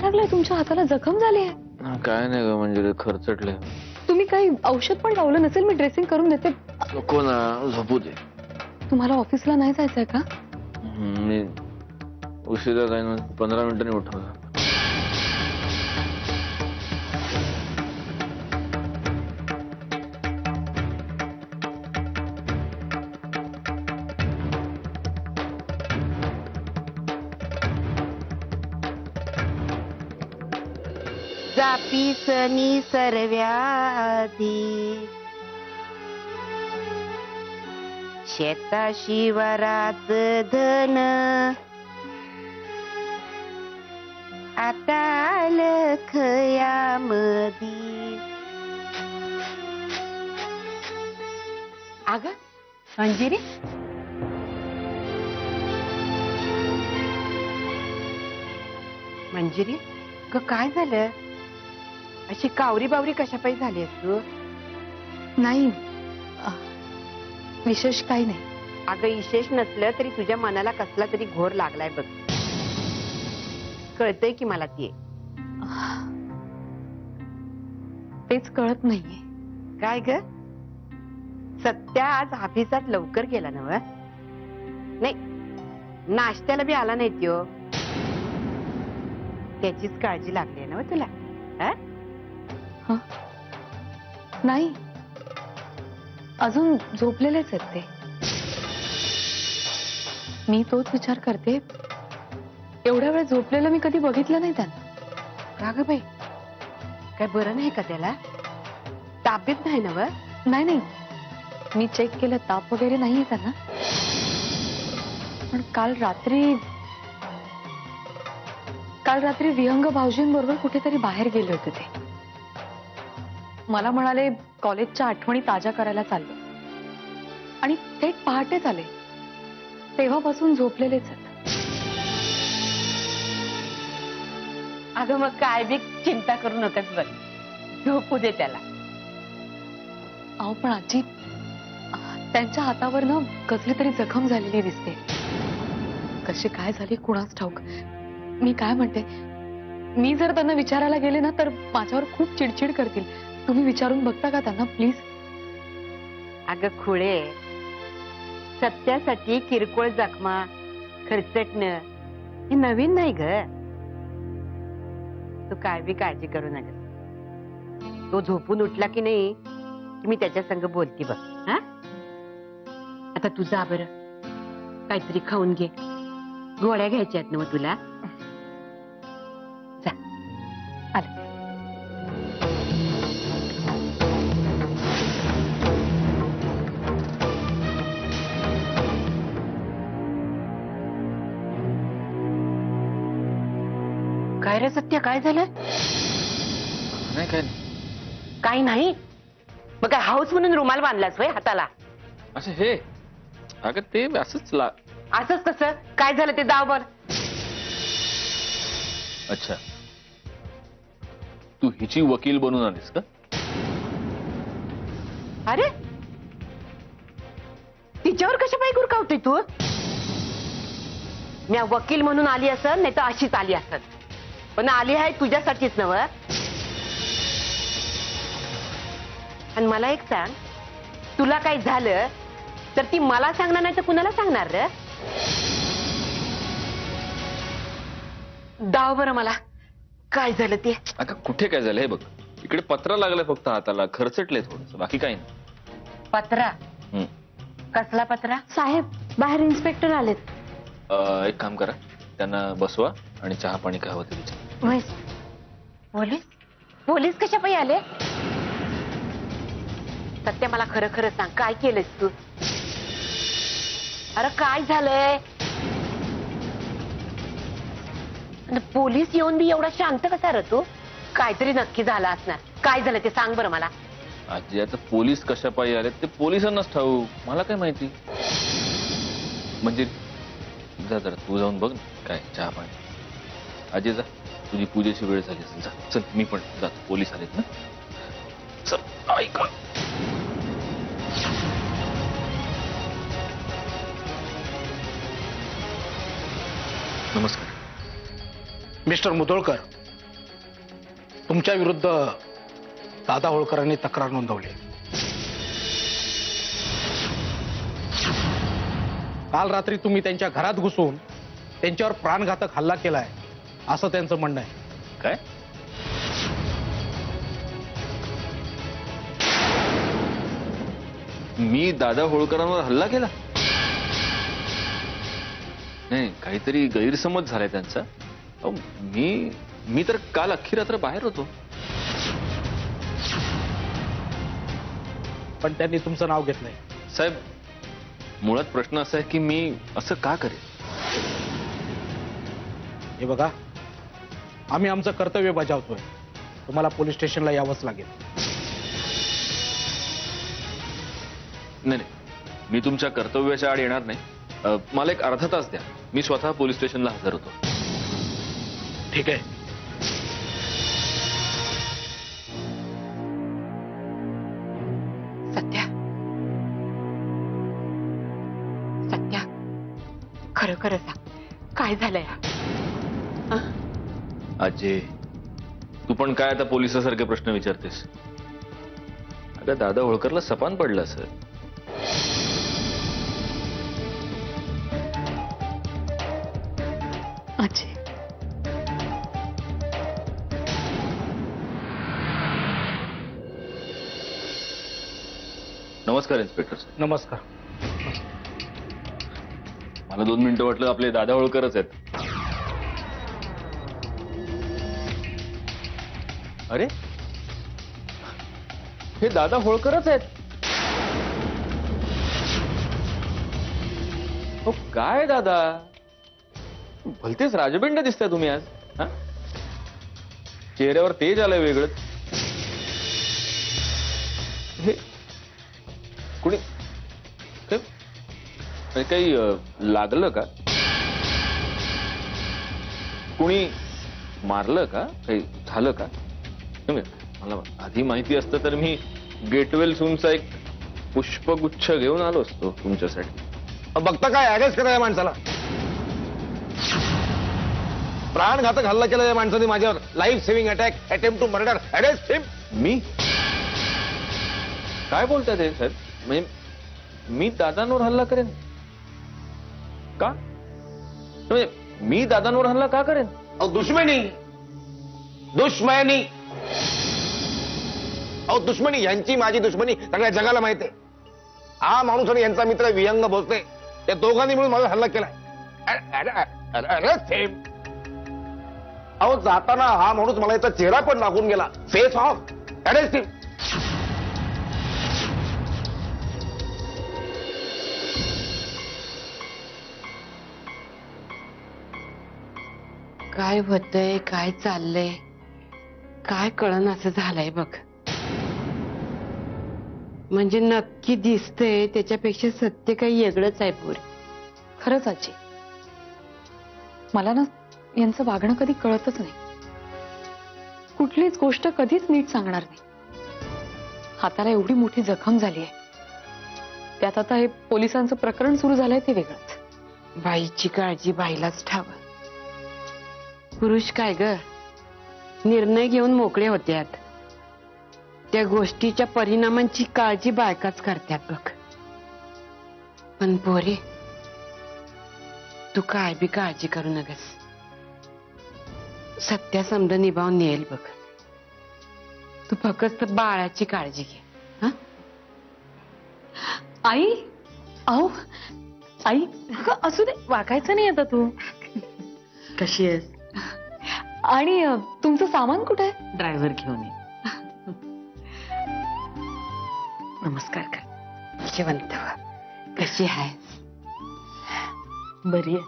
लागलंय? तुमच्या हाताला जखम झाली आहे. काय नाही ग म्हणजे खरचटले. तुम्ही काही औषध पण लावलं नसेल? मी ड्रेसिंग करून देते. नको ना, झोपू दे. तुम्हाला ऑफिसला नाही जायचंय का? मी उशिरा काय ना 15 मिनिटांनी उठवणार. जापी सनी सर्व्याधी शेता शिवारात धन आता लखयामधी. अगं अंजिरी, मंजिरी ग काय झालं? अशी कावरी बावरी कशा पायी झाली तू? नाही, विशेष काही नाही. अगं विशेष नसलं तरी तुझ्या मनाला कसला तरी घोर लागलाय बघ. कळतंय की मला ते. तेच कळत नाहीये. काय ग सत्या आज ऑफिसात लवकर गेला ना? नाही, नाश्त्याला बी आला नाही त्यो. त्याचीच काळजी लागली ना तुला? नाही, अजून झोपलेलेच आहेत ते. मी तोच विचार करते, एवढ्या वेळ झोपलेलं मी कधी बघितलं नाही त्यांना. का ग बाई, काय बरं नाही का त्याला? ताब्यात नाही ना? नाही नाही, मी चेक केलं, ताप वगैरे नाहीये त्यांना. पण काल रात्री विहंग भाऊजींबरोबर कुठेतरी बाहेर गेले होते ते. मला म्हणाले कॉलेजच्या आठवणी ताज्या करायला चाललो, आणि थेट पहाटेच आले. तेव्हापासून झोपलेलेच आहेत. अगं मग काय बी चिंता करू नकोस बघ, झोपू दे त्याला. अहो पण आजी, त्यांच्या हातावर ना कसली तरी जखम झालेली दिसते. कशी काय झाली कुणास ठाऊक. मी काय म्हणते, मी जर त्यांना विचारायला गेले ना तर माझ्यावर खूप चिडचिड करतील. तुम्ही विचारून बघता का त्यांना प्लीज? अगं खुळे, सत्यासाठी किरकोळ जखमा खर्चटणं हे नवीन नाही ग. तू काय बी काळजी करू नका. तो झोपून उठला की नाही की मी त्याच्या संग बोलती बघ. हा, आता तू जा बरं, काहीतरी खाऊन घे. गोळ्या घ्यायच्या आहेत ना मग तुला? जा. आले. काय रे सत्य, काय झालं? नाही काय नाही. काही नाही. मग काय हाऊस म्हणून रुमाल बांधलास वय हाताला? असं हे अगं ते असंच असंच कसं? काय झालं ते दाव बर. अच्छा, तू हिची वकील बनून आलीस का? अरे तिच्यावर कशा पाय गुरकावतोय तू? मी वकील म्हणून आली असत, नाही तर अशीच आली असत. पण आली आहे तुझ्यासाठीच नव. आणि मला एक सांग, तुला काय झालं तर ती मला सांगणार नाही तर कुणाला सांगणार रे? दाव बरं मला, काय झालं ते? अगं कुठे काय झालं हे बघ, इकडे पत्रा लागलाय फक्त हाताला, खरचटले थोडस, बाकी काही नाही. पत्रा? कसला पत्रा? साहेब, बाहेर इन्स्पेक्टर आलेत. एक काम करा, त्यांना बसवा आणि चहा पाणी काय होतं विचार. पोलीस? पोलीस कशा पायी आले? सत्य मला खरं खरं सांग, काय केलंस तू? अरे काय झालंय? पोलीस येऊन बी एवढा शांत कसा रे तू? काहीतरी नक्की झालं असणार. काय झालं ते सांग बरं मला. आजी आता पोलीस कशा पायी आले ते पोलिसांनाच ठाऊ, मला काय माहिती. म्हणजे जा जरा तू जाऊन बघ ना काय चहा पाणी. आजी जा, तुझी पूजेची वेळ झाली असेल. जा चल, मी पण जातो, पोलीस आलेत ना. चल ऐक. नमस्कार मिस्टर मुदोळकर, तुमच्या विरुद्ध दादा होळकरांनी तक्रार नोंदवली. काल रात्री तुम्ही त्यांच्या घरात घुसून त्यांच्यावर प्राणघातक हल्ला केलाय असं त्यांचं म्हणणं आहे. काय? मी दादा होळकरांवर हल्ला केला? नाही, काहीतरी गैरसमज झालाय त्यांचा. अहो, मी तर काल अख्खी रात्र बाहेर होतो. पण त्यांनी तुमचं नाव घेतलंय. साहेब, मुळात प्रश्न असा आहे की मी असं का करेन? हे बघा, आम्ही आमचं कर्तव्य बजावतोय. तुम्हाला पोलीस स्टेशनला यावंच लागेल. नाही, मी तुमच्या कर्तव्याच्या आड येणार नाही. मला एक अर्धा तास द्या, मी स्वतः पोलीस स्टेशनला हजर होतो. ठीक आहे. सत्या, सत्या, खरं खरं सांग, काय झालंय? अजय, तू पण काय आता पोलिसासारखे प्रश्न विचारतेस? अगं, दादा होळकरला सपान पडलं सर. अजय, नमस्कार इन्स्पेक्टर. नमस्कार. मला 2 मिनिटं वाटलं आपले दादा होळकरच आहेत. अरे, हे दादा होळकरच आहेत. हो, काय दादा, भलतेच राजबिंड दिसताय तुम्ही आज. हा, चेहऱ्यावर तेज आलंय वेगळंच. हे कुणी काही लागलं का? कुणी मारलं का? काही झालं का? मला आधी माहिती असतं तर मी गेटवेल सूनचा एक पुष्पगुच्छ घेऊन आलो असतो तुमच्यासाठी. बघता काय अरेस्ट करा या माणसाला. प्राणघातक हल्ला केला या माणसाने माझ्यावर. Life saving attack, attempt to murder. Arrest him. मी काय बोलताय ते साहेब? म्हणजे मी दादांवर हल्ला करेन का? म्हणजे मी दादांवर हल्ला का करेन? अहो, दुश्मनी दुश्मनी अहो दुश्मनी, यांची माझी दुश्मनी सगळ्या जगाला माहिती आहे. हा माणूस आणि यांचा मित्र विहंग भोसले, त्या दोघांनी मिळून माझा हल्ला केलाय. अरेस्ट हिम. अहो, जाताना हा माणूस मला याचा चेहरा पण लागून गेला. Face of. अरेस्ट हिम. काय होतंय, काय चाललंय, काय कळण असं झालंय बघ. म्हणजे नक्की दिसतंय त्याच्यापेक्षा सत्य काही वेगळंच आहे पोरी. खरंच आजी, मला ना यांचं वागणं कधी कळतच नाही. कुठलीच गोष्ट कधीच नीट सांगणार नाही. हाताला एवढी मोठी जखम झाली आहे, त्यात आता हे पोलिसांचं प्रकरण सुरू झालंय ते वेगळंच. बाईची काळजी बाईलाच ठावं. पुरुष काय ग, निर्णय घेऊन मोकळे होत्यात. त्या गोष्टीच्या परिणामांची काळजी बायकाच करतात बघ. पण पोरे, तू काय बी काळजी करू नकस. सत्या समज निभावून नेल बघ. तू फक्त बाळाची काळजी घे. हा, आई, अहो आई, अगं, असू दे, वाकायचं नाही आता तू. कशी आहेस? आणि तुमचं सामान कुठे आहे? ड्रायव्हर घेऊन ये. नमस्कार कर. शेवंत, कशी आहेस? बरी आहे.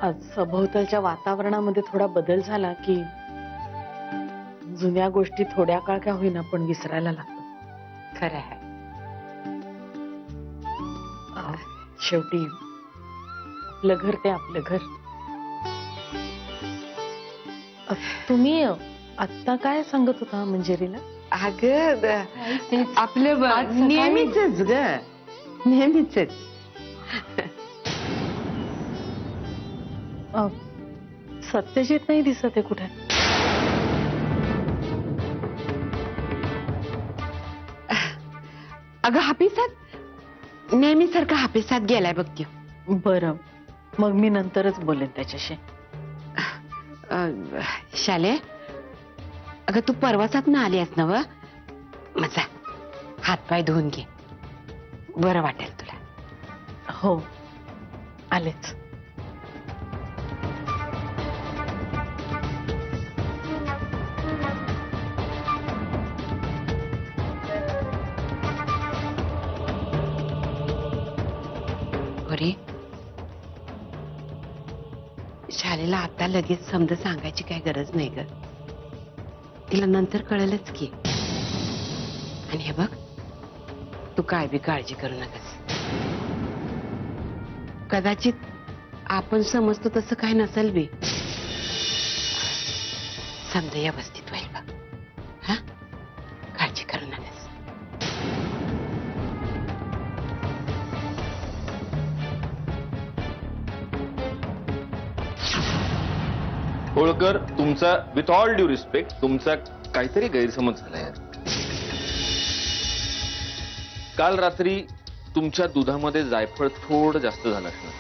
आज सभोवतालच्या वातावरणामध्ये थोडा बदल झाला की जुन्या गोष्टी थोड्या काळ का होईना पण विसरायला लागतात. खरं आहे. शेवटी आपलं घर ते आपलं घर. तुम्ही आत्ता काय सांगत होता मंजिरीला? अगं, आपलं आज सकाळी- नेहमीच ग, नेहमीच. सत्यजित नाही दिसत आहे कुठे. अगं हापिसात नेहमीसारखा हापिसात गेलाय बघ त्यो. बरं, मग मी नंतरच बोलेन त्याच्याशी. शाले, अगं तू परवाचात ना आली आहेस ना व, मजा हातपाय धुवून घे, बरं वाटेल तुला. हो, आलेच. अरे शालेला आता लगेच समज सांगायची काय गरज नाही ग, तिला नंतर कळेलच की. आणि हे बघ, तू काय बी काळजी करू नकोस. कदाचित आपण समजतो तसं काय नसेल बी, समजा व्यवस्थित होईल बघ. हा, काळजी करू नकोस. होळकर, तुमचा विथ ऑल ड्यू रिस्पेक्ट तुमचा काहीतरी गैरसमज झालाय. काल रात्री तुमच्या दुधामध्ये जायफळ थोडं जास्त झालं असणार,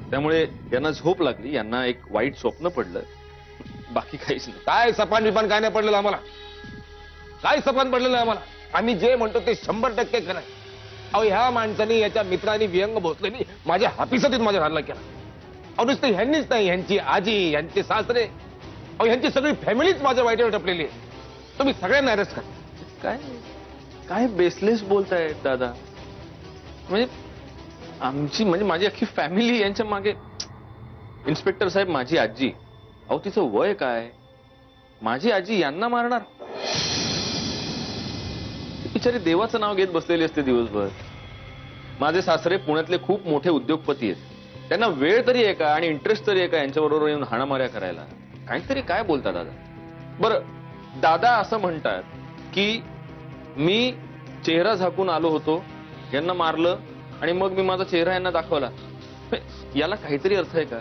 त्यामुळे यांना झोप लागली, यांना एक वाईट स्वप्न पडलं, बाकी काहीच नाही. काय सपान बिपान काय नाही पडलेलं आम्हाला, काय सपान पडलेलं आम्हाला. आम्ही जे म्हणतो ते 100% खरं आहे. अहो, ह्या माणसाने याच्या मित्रांनी विहंग भोसलेनी माझ्या हापिसातीत माझ्या हल्ला केला. अहो, नुसतं ह्यांनीच नाही, ह्यांची आजी, ह्यांचे सासरे, अहो ह्यांची सगळी फॅमिलीच माझ्या वाईटावर टपलेली आहे. तुम्ही सगळ्यांना अरेस्ट करा. काय काय बेसलेस बोलताय दादा. म्हणजे आमची, म्हणजे माझी अख्खी फॅमिली यांच्या मागे. इन्स्पेक्टर साहेब, माझी आजी, अहो तिचं वय काय, माझी आजी यांना मारणार. बिचारी देवाचं नाव घेत बसलेली असते दिवसभर. माझे सासरे पुण्यातले खूप मोठे उद्योगपती आहेत, त्यांना वेळ तरी आहे का आणि इंटरेस्ट तरी आहे का यांच्याबरोबर येऊन हाणामाऱ्या करायला. काहीतरी काय बोलता दादा. बरं, दादा असं म्हणतात की मी चेहरा झाकून आलो होतो, यांना मारलं आणि मग मी माझा चेहरा यांना दाखवला. याला काहीतरी अर्थ आहे का.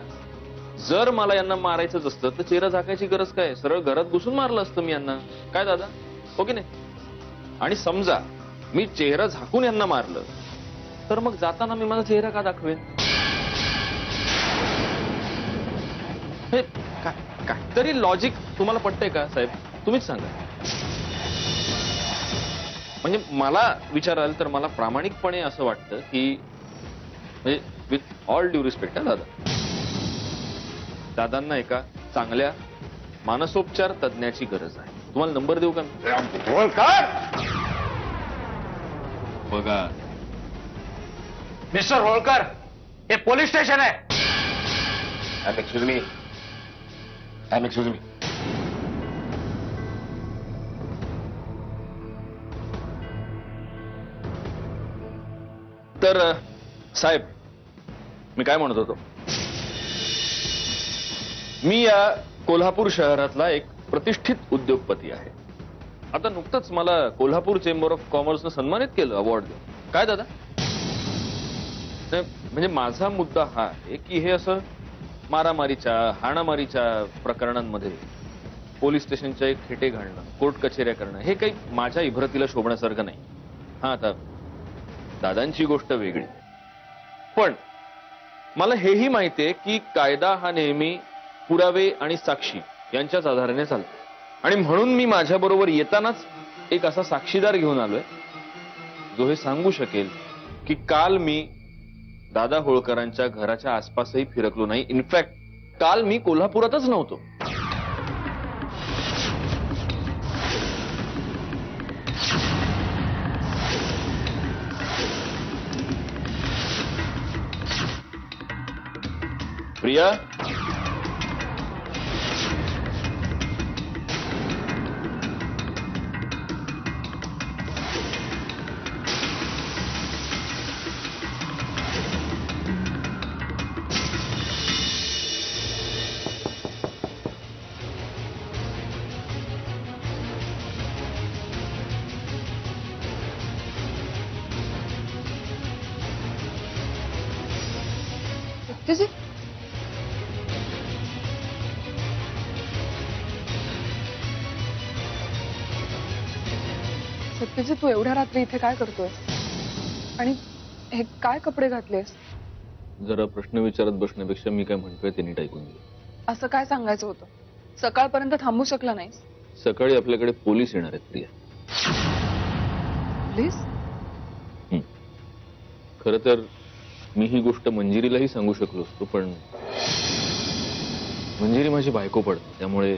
जर मला यांना मारायचंच असतं तर चेहरा झाकायची गरज काय, सरळ घरात घुसून मारलं असतं मी यांना. काय दादा, हो की नाही. आणि समजा मी चेहरा झाकून यांना मारलं तर मग जाताना मी माझा चेहरा का दाखवेन. काहीतरी लॉजिक तुम्हाला पटतंय का साहेब, तुम्हीच सांगा. म्हणजे मला विचाराल तर मला प्रामाणिकपणे असं वाटतं की, म्हणजे विथ ऑल ड्यू रिस्पेक्ट हा दादा, दादांना एका चांगल्या मानसोपचार तज्ञाची गरज आहे. तुम्हाला नंबर देऊ का. होळकर, बघा मिस्टर होळकर, हे पोलीस स्टेशन आहे. Excuse me, excuse me. तर साहेब, मी काय म्हणत होतो, मी या कोल्हापूर शहरातला एक प्रतिष्ठित उद्योगपती आहे. आता नुकतंच मला कोल्हापूर चेंबर ऑफ कॉमर्सनं सन्मानित केलं अवॉर्ड देऊन. काय दादा, म्हणजे माझा मुद्दा हा आहे की हे असं मारामारीच्या, हाणामारीच्या प्रकरणांमध्ये पोलीस स्टेशनच्या एक खेटे घालणं, कोर्ट कचेऱ्या करणं, हे काही माझ्या इभ्रतीला शोभण्यासारखं नाही. हा, आता दादांची गोष्ट वेगळी, पण मला हेही माहितीये की कायदा हा नेहमी पुरावे आणि साक्षी यांच्याच आधाराने चालतो. आणि म्हणून मी माझ्या बरोबर येतानाच एक असा साक्षीदार घेऊन आलोय जो हे सांगू शकेल की काल मी दादा होळकरांच्या घराच्या आसपासही फिरकलो नाही. इनफॅक्ट काल मी कोल्हापुरातच नव्हतो. प्रिया, सत्यजित तू एवढ्या रात्री इथे काय करतोय आणि हे काय कपडे घातलेस? जरा प्रश्न विचारत बसण्यापेक्षा मी काय म्हणतोय ते नीट ऐकून घे. असं काय सांगायचं होतं? सकाळपर्यंत थांबू शकला नाहीस? सकाळी आपल्याकडे पोलीस येणार आहेत प्रिया. प्लीज. खर तर मी ही गोष्ट मंजिरीलाही सांगू शकलो असतो, पण मंजिरी माझी बायको पडते, त्यामुळे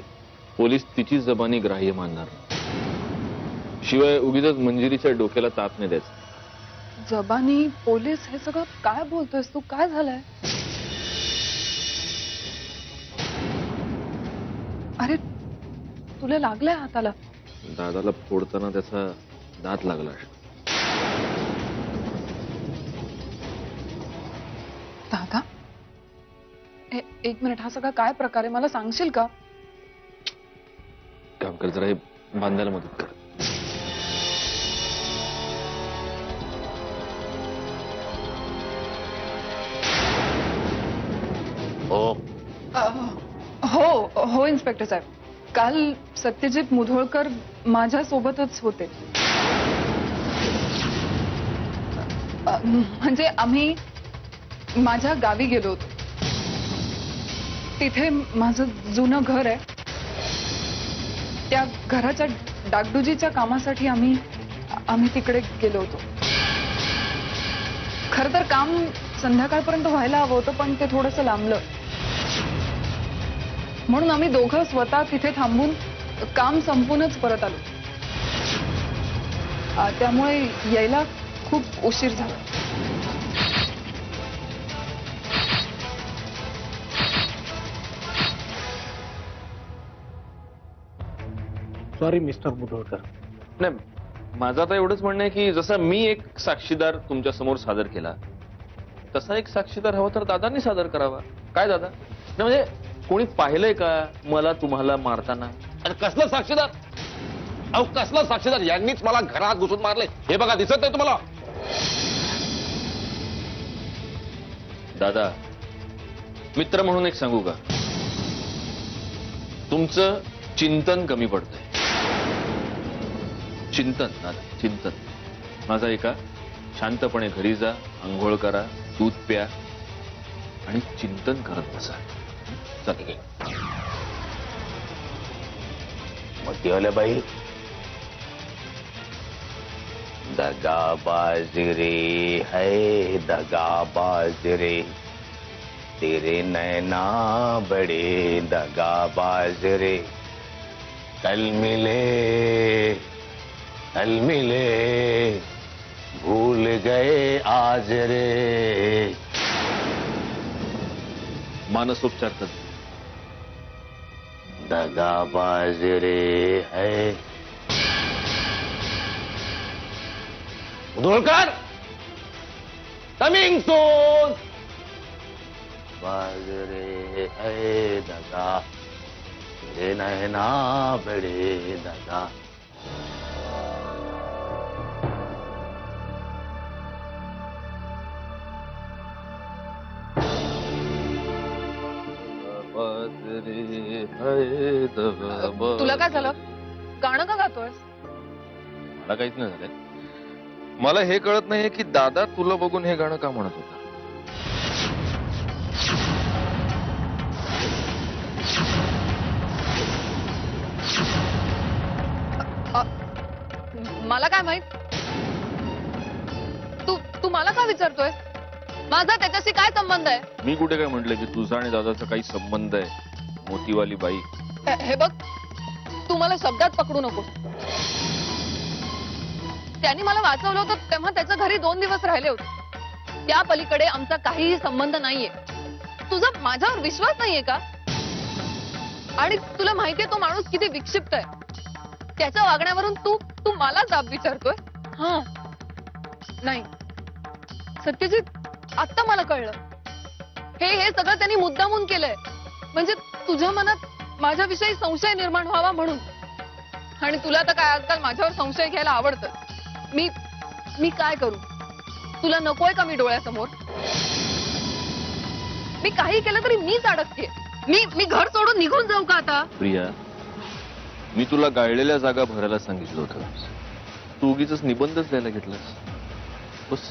पोलीस तिची जबानी ग्राह्य मानणार नाही. शिवाय उगीच मंजिरीच्या डोक्याला ताप नाही द्यायचा. जबानी, पोलीस, हे सगळं काय बोलतोयस तू? काय झालंय? अरे तुला लागलंय हाताला? दादाला फोडताना त्याचा दात लागला. दादा, एक मिनिट, हा सगळा काय प्रकार आहे मला सांगशील का? काम कर, जरा हे बांधायला मदत कर. हो हो इन्स्पेक्टर साहेब, काल सत्यजित मुधोळकर माझ्या सोबतच होते. म्हणजे आम्ही माझ्या गावी गेलो होतो. तिथे माझं जुनं घर आहे. त्या घराच्या डागडुजीच्या कामासाठी आम्ही तिकडे गेलो होतो. खर तर काम संध्याकाळपर्यंत व्हायला हवं होतं, पण ते थोडंसं लांबलं. म्हणून आम्ही दोघं स्वतः तिथे थांबून काम संपूनच परत आलो. त्यामुळे यायला खूप उशीर झाला. Sorry mister Mudholkar. नाही, माझं आता एवढंच म्हणणं आहे की जसा मी एक साक्षीदार तुमच्या समोर सादर केला, तसा एक साक्षीदार हवा तर दादांनी सादर करावा. काय दादा? नाही म्हणजे कोणी पाहिलंय का मला तुम्हाला मारताना? आणि कसलं साक्षीदार? अहो कसलं साक्षीदार? यांनीच मला घरात घुसून मारले, हे बघा, दिसत नाही तुम्हाला? दादा, मित्र म्हणून एक सांगू का, तुमचं चिंतन कमी पडतंय. चिंतन दादा, चिंतन. माझा ऐका, शांतपणे घरी जा, आंघोळ करा, दूध प्या आणि चिंतन करत बसा. चालेल. मोतीवाल्या बाई, दगाबाज रे है दगाबाज रे, तेरे नैना बड़े दगाबाज रे, कल मिले भूल गए आज रे. मानसोपचार तज्ञ. दगाबाज रे है. Mudholkar coming soon. बाज रे है दगा, तेरे नैना बड़े दगा. तुला काय झालं? गाणं का गातोय? मला काहीच नाही झालंय. मला हे कळत नाहीये की दादा तुला बघून हे गाणं का म्हणत होता. मला काय माहित? तू मला का विचारतोय? माझा त्याच्याशी काय संबंध आहे? मी कुठे काय म्हटलं की तुझा आणि दादाचा काही संबंध आहे? मोतीवाली बाई, हे बघ, तू मला शब्दात पकडू नको. त्यांनी मला वाचवलं होतं तेव्हा त्याच्या घरी 2 दिवस राहिले होते. त्या पलीकडे आमचा काहीही संबंध नाहीये. तुझा माझ्यावर विश्वास नाहीये का? आणि तुला माहितीये तो माणूस किती विक्षिप्त आहे. त्याच्या वागण्यावरून तू मला जाब विचारतोय? हा नाही सत्यजित, आता मला कळलं. हे सगळं त्यांनी मुद्दामून केलंय, म्हणजे तुझ्या मनात माझ्याविषयी संशय निर्माण व्हावा म्हणून. आणि तुला तर काय आजकाल माझ्यावर संशय घ्यायला आवडतं. मी काय करू? तुला नकोय का मी डोळ्यासमोर? मी काही केलं तरी मीच अडकते. मी घर सोडून निघून जाऊ का आता? प्रिया, मी तुला गाळलेल्या जागा भरायला सांगितलं होतं. तू उगीच निबंधच द्यायला घेतलास बस